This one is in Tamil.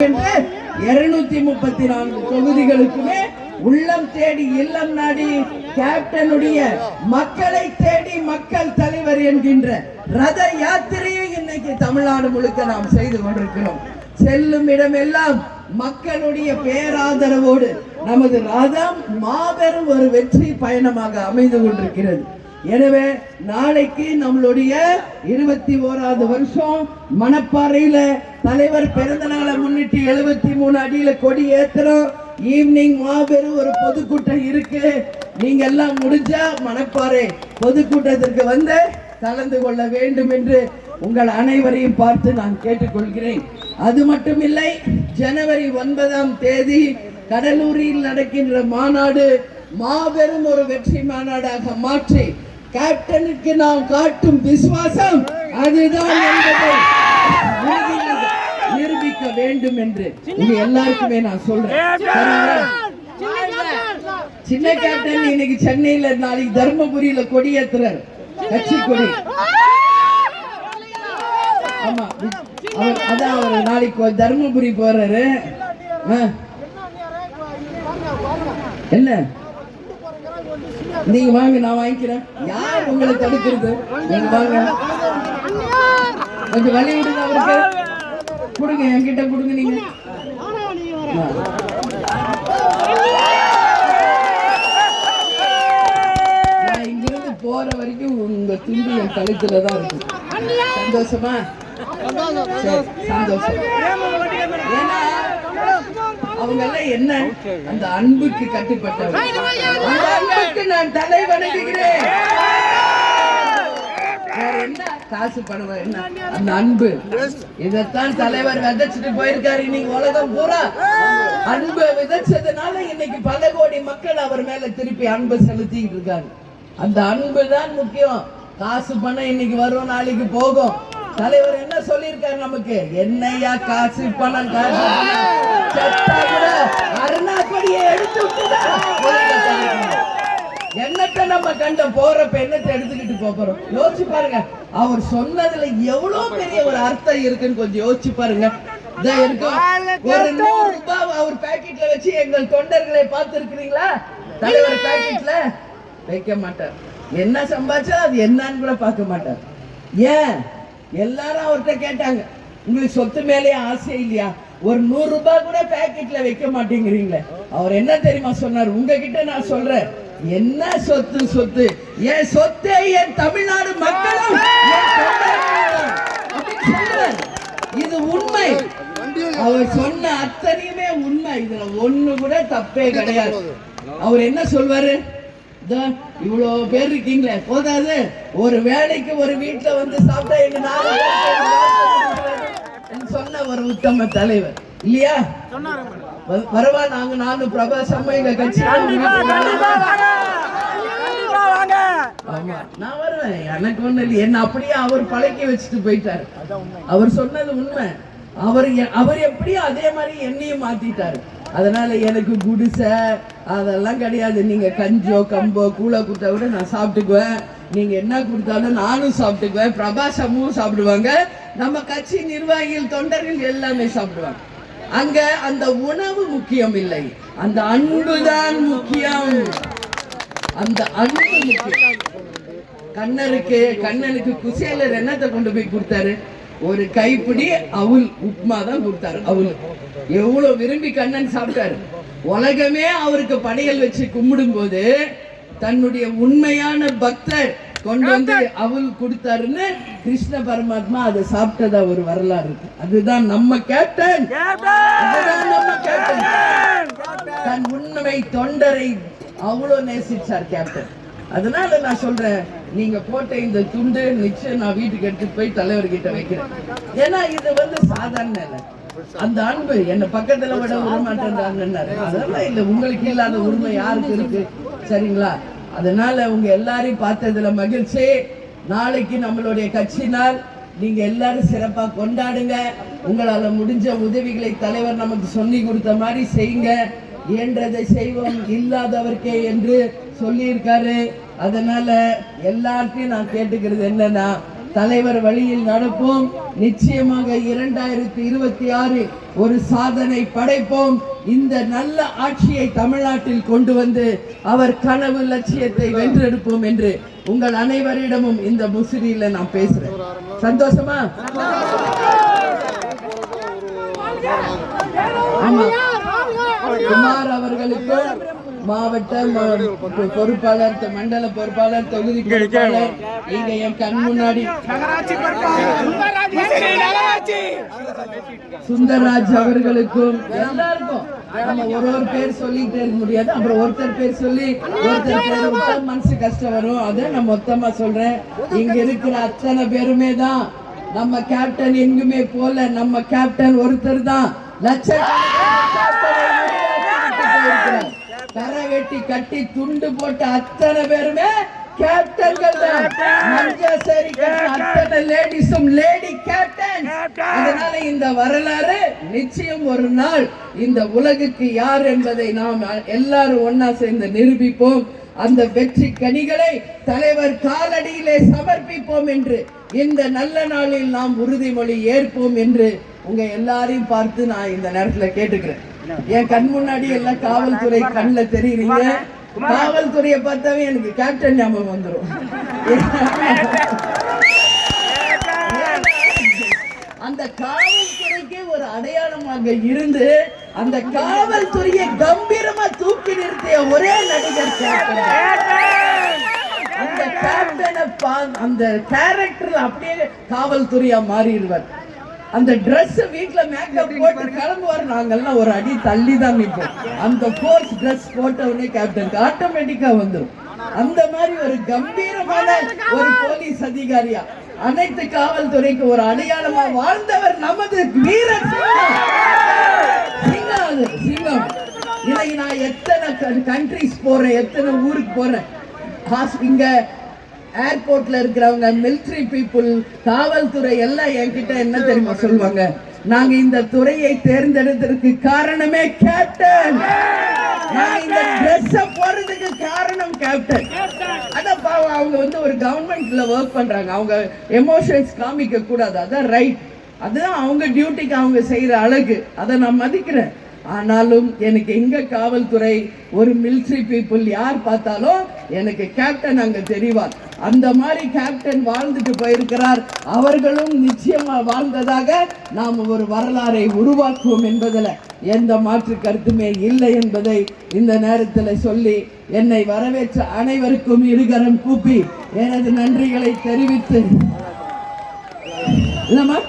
234 தொகுதிகளுக்குமே உள்ளம் தேடி இல்லம் நாடி கேப்டனுடைய மக்களை தேடி மக்கள் தலைவர் என்கின்ற ரத யாத்திரையை இன்னைக்கு தமிழ்நாடு முழுக்க நாம் செய்து கொண்டிருக்கிறோம். செல்லும் இடமெல்லாம் மக்களுடைய பேராதரவோடு நமது ரதம் மாபெரும் ஒரு வெற்றி பயணமாக அமைந்து கொண்டிருக்கிறது. எனவே நாளைக்கு நம்மளுடைய 21வது வருஷம் மணப்பாறையில தலைவர் பிறந்த நாளை முன்னிட்டு 73 அடியில கொடி ஏத்துறோம். ஈவினிங் மாபெரும் ஒரு பொதுக்கூட்டம் இருக்கு. நீங்க எல்லாம் முடிஞ்சா மணப்பாறை பொதுக்கூட்டத்திற்கு வந்து கலந்து கொள்ள வேண்டும் என்று உங்கள் அனைவரையும் பார்த்து நான் கேட்டுக்கொள்கிறேன். அது மட்டுமில்லை, ஜனவரி 9ஆம் தேதி கடலூரில் நடக்கின்ற மாநாடு மாபெரும் ஒரு வெற்றி மாநாடாக மாற்றி கேப்டனுக்கு நாம் காட்டும் விசுவாசம் அதுதான் என்பதை நிரூபிக்க வேண்டும் என்று இது எல்லாருக்குமே நான் சொல்றேன். சின்ன கேப்டன் இன்னைக்கு சென்னையில, நாளைக்கு தர்மபுரியில கொடியேற்றுறார், கட்சி கொடி. ஆமா, அதான் அவர் நாளைக்கு தர்மபுரி போறாரு. என்ன நீங்க வாங்க, நான் வாங்கிக்கிறேன். யார் உங்களை தடுக்கிறது? நீங்க வாங்க, கொஞ்சம் வழி விடுங்க, அவருக்கு கொடுங்க, என்கிட்ட கொடுங்க. நீங்க நான் இங்கிருந்து போற வரைக்கும் உங்க துண்டு என் கழுத்துல தான் இருக்கு. சந்தோஷமா? சந்தோஷம். ஏன்னா அவங்க எல்லாம் என்ன, அந்த அன்புக்கு கட்டுப்பட்டவர். அந்த அன்புக்கு நான் தலை வணங்குகிறேன். வேற என்ன காசு பணம் என்ன, அந்த அன்பு. இதைத்தான் தலைவர் விதைச்சிட்டு போயிருக்காரு. இன்னைக்கு உலகம் பூரா அன்பு விதைச்சதுனால இன்னைக்கு பல கோடி மக்கள் அவர் மேல திருப்பி அன்பு செலுத்திட்டு இருக்காங்க. அந்த அன்பு தான் முக்கியம். காசு பணம் இன்னைக்கு வரும், நாளைக்கு போகும். தலைவர் என்ன சொல்லியிருக்காரு நமக்கு? என்னையா காசு பணம், காசு அருணாக்கொடியை எடுத்து என்னத்தை நம்ம கண்ட போறப்ப என்னத்தை எடுத்துக்கிட்டு போறோம்? யோசிச்சு பாருங்க. அவர் சொன்னதுல எவ்வளவு பெரிய ஒரு அர்த்தம் இருக்குன்னு கொஞ்சம் யோசிச்சு பாருங்க. ஒரு 100 ரூபாய் அவர் பாக்கெட்ல வச்சு எங்கள் தொண்டர்களை பார்த்து இருக்கிறீங்களா? தலைவர் பாக்கெட்ல வைக்க மாட்டார். என்ன சம்பாதிச்சா அது என்னன்னு கூட பார்க்க மாட்டார். ஏன்? எல்லாரும் அவர்கிட்ட கேட்டாங்க, உங்களுக்கு சொத்து மேலே ஆசை இல்லையா? ஒரு 100 ரூபாய் கூட பாக்கெட்ல வைக்க மாட்டேங்கிறீங்களே. அவர் என்ன தெரியுமா சொன்னார்? உங்ககிட்ட நான் சொல்றேன், என்ன சொத்து? சொத்து என் சொத்து என் தமிழ்நாடு மக்களும். இது உண்மை. அவர் சொன்ன அத்தனையுமே உண்மை. இதுல ஒண்ணு கூட தப்பே கிடையாது. அவர் என்ன சொல்வாரு? இவ்வளவு பேர் இருக்கீங்களே, போதாது ஒரு வேலைக்கு ஒரு வீட்டுல வந்து சாப்பிட்டா எங்க சொன்ன ஒரு உத்தம தலைவர் இல்லையா? வரவா? நானும் பிரபாஸ் அம்மா எங்க கட்சி நான் வருவேன். எனக்கு ஒண்ணு இல்லை. என்ன அப்படியே அவர் பழக்கி வச்சுட்டு போயிட்டாரு. அவர் சொன்னது உண்மை. அவர் எப்படியோ அதே மாதிரி என்னையும் மாத்திட்டாரு. அதனால எனக்கு குடிசை அதெல்லாம் கிடையாது. நீங்க கஞ்சோ கம்போ கூழ கொடுத்தா கூட நான் சாப்பிட்டுக்குவேன். நீங்க என்ன கொடுத்தாலும் நானும் சாப்பிட்டுக்குவேன். பிரபாஸ் அம்மாவும் சாப்பிடுவாங்க. நம்ம கட்சி நிர்வாகிகள் தொண்டர்கள் எல்லாமே சாப்பிடுவாங்க. அங்க அந்த உணவு முக்கியம் இல்லை, அந்த அன்பு தான் முக்கியம். அந்த அன்பு முக்கியம். கண்ணனுக்கு குசேலர் என்னத்தை கொண்டு போய் கொடுத்தாரு? ஒரு கைப்பிடி அவுல் உப்புமா தான் கொடுத்தாரு. அவுல் எவ்வளவு விரும்பி கண்ணன் சாப்பிட்டாரு. உலகமே அவருக்கு படையல் வச்சு கும்பிடும் போது தன்னுடைய உண்மையான பக்தர் கொண்டு வந்து அவுல் கொடுத்தாருன்னு கிருஷ்ண பரமாத்மா அதை சாப்பிட்டதா ஒரு வரலாறு இருக்கு. அதுதான் நம்ம கேப்டன். நம்ம கேப்டன் தன் உண்மை தொண்டரை அவ்வளவு நேசிச்சார் கேப்டன். அதனால நான் சொல்றேன், நீங்க போட்ட இந்த துண்டு நிச்சயம் நான் வீட்டுக்கு எடுத்துட்டு போய் தலைவர்கிட்ட வைக்கிறேன். ஏன்னா இது சாதாரண இல்லை. அந்த அன்பு என்ன பக்கத்துல விட விட மாட்டேன்றாங்கன்னாரு. அதெல்லாம் இல்லை. உங்களுக்கு இல்லாத உரிமை யாருக்கு இருக்கு? சரிங்களா? அதனால உங்க எல்லாரையும் பார்த்ததுல மகிழ்ச்சி. நாளைக்கு நம்மளுடைய கட்சி நாள். நீங்க எல்லாரும் சிறப்பா கொண்டாடுங்க. உங்களால முடிஞ்ச உதவிகளை தலைவர் நமக்கு சொல்லி கொடுத்த மாதிரி செய்யுங்க. இயன்றதை செய்வோம், இல்லாதவர்க்கே என்று சொல்லி இருக்காரு. அதனால எல்லார்ட்டையும் நான் கேட்டுக்கிறது என்னன்னா, தலைவர் வழியில் நடப்போம். நிச்சயமாக 2026 ஒரு சாதனை படைப்போம். இந்த நல்ல ஆட்சியை தமிழ்நாட்டில் கொண்டு வந்து அவர் கனவு லட்சியத்தை வென்றெடுப்போம் என்று உங்கள் அனைவரிடமும் இந்த முசிறியில நான் பேசுறேன். சந்தோஷமா? குமார் அவர்களுக்கு மாவட்ட பொறுப்பாளர், மண்டல பொறுப்பாளர், தொகுதி பொறுப்பாளர், இங்க என் கண் முன்னாடி சுந்தரராஜ் அவர்களுக்கும் எல்லாருக்கும் நம்ம ஒரு பேர் சொல்லிட்டே இருக்க முடியாது. அப்புறம் ஒருத்தர் பேர் சொல்லி ஒருத்தர் பேர் விட்டா மனசு கஷ்டம் வரும். அதை நான் மொத்தமா சொல்றேன். இங்க இருக்கிற அத்தனை பேருமே தான் நம்ம கேப்டன். எங்குமே போல நம்ம கேப்டன் ஒருத்தர் தான். கரை வெட்டி கட்டி துண்டு போட்ட அத்தனை பேருமே கேப்டன்கள் தான். மஞ்சசேரி அத்தனை லேடிஸும் லேடி கேப்டன். அதனால இந்த வரலாறு நிச்சயம் ஒரு நாள் இந்த உலகுக்கு யார் என்பதை நாம் எல்லாரும் ஒன்னா சேர்ந்து நிரூபிப்போம். அந்த வெற்றி கனிகளை தலைவர் காலடியிலே சமர்ப்பிப்போம் என்று இந்த நல்ல நாளில் நாம் உறுதிமொழி ஏற்போம் என்று உங்க எல்லாரையும் பார்த்து நான் இந்த நேரத்தில் கேட்டுக்கிறேன். என் கண் முன்னாடி எல்லாம் காவல்துறை கண்ணில் தெரியுறீங்க. காவல்துறையை பார்த்தாவே எனக்கு கேப்டன் ஞாபகம் வந்துடும். அந்த காவல்துறைக்கு ஒரு அடையாளமாக இருந்து அந்த காவல்துறையை கம்பீரமா தூக்கி நிறுத்திய ஒரே நடிகர் கேப்டன். அந்த கேப்டனை அந்த கேரக்டர்ல அப்படியே காவல்துறையா மாறிடுவார். அந்த டிரெஸ் வீட்டுல மேக்கப் போட்டு கிளம்புவார். நாங்கெல்லாம் ஒரு அடி தள்ளி தான் நிற்போம். அந்த போர்ஸ் டிரெஸ் போட்டவனே கேப்டனுக்கு ஆட்டோமேட்டிக்கா வந்துடும். அந்த மாதிரி ஒரு கம்பீரமான ஒரு போலீஸ் அதிகாரியா அனைத்து காவல்துறைக்கு ஒரு அடையாளமா வாழ்ந்தவர் நமது வீர சிங்கம். இன்னைக்கு நான் எத்தனை கண்ட்ரிஸ் போறேன், எத்தனை ஊருக்கு போறேன். இங்க ஏர்போர்ட்ல இருக்கிறவங்க, மிலிட்டரி பீப்புள், காவல்துறை எல்லாம் என்கிட்ட என்ன தெரியுமா சொல்லுவாங்க? நாங்க இந்த துறையை தேர்ந்தெடுத்ததற்கு காரணமே கேப்டன். நான் இந்த Dress போறதுக்கு காரணம் கேப்டன். அதான் பாவம், அவங்க ஒரு கவர்மெண்ட்ல ஒர்க் பண்றாங்க. அவங்க எமோஷன்ஸ் காமிக்க கூடாது, அதான் ரைட். அதுதான் அவங்க டியூட்டிக்கு அவங்க செய்யற அழகு. அதை நான் மதிக்கிறேன். ஆனாலும் எனக்கு எங்க காவல்துறை, ஒரு மிலிட்டரி பீப்புள் யார் பார்த்தாலும் எனக்கு கேப்டன் அங்க தெரிவார். அந்த மாதிரி கேப்டன் வாழ்ந்துட்டு போயிருக்கிறார். அவர்களும் நிச்சயமா வாழ்ந்ததாக நாம் ஒரு வரலாறை உருவாக்குவோம் என்பதில் எந்த மாற்று கருத்துமே இல்லை என்பதை இந்த நேரத்தில் சொல்லி என்னை வரவேற்ற அனைவருக்கும் இருகரம் கூப்பி எனது நன்றிகளை தெரிவித்து இல்லம்மா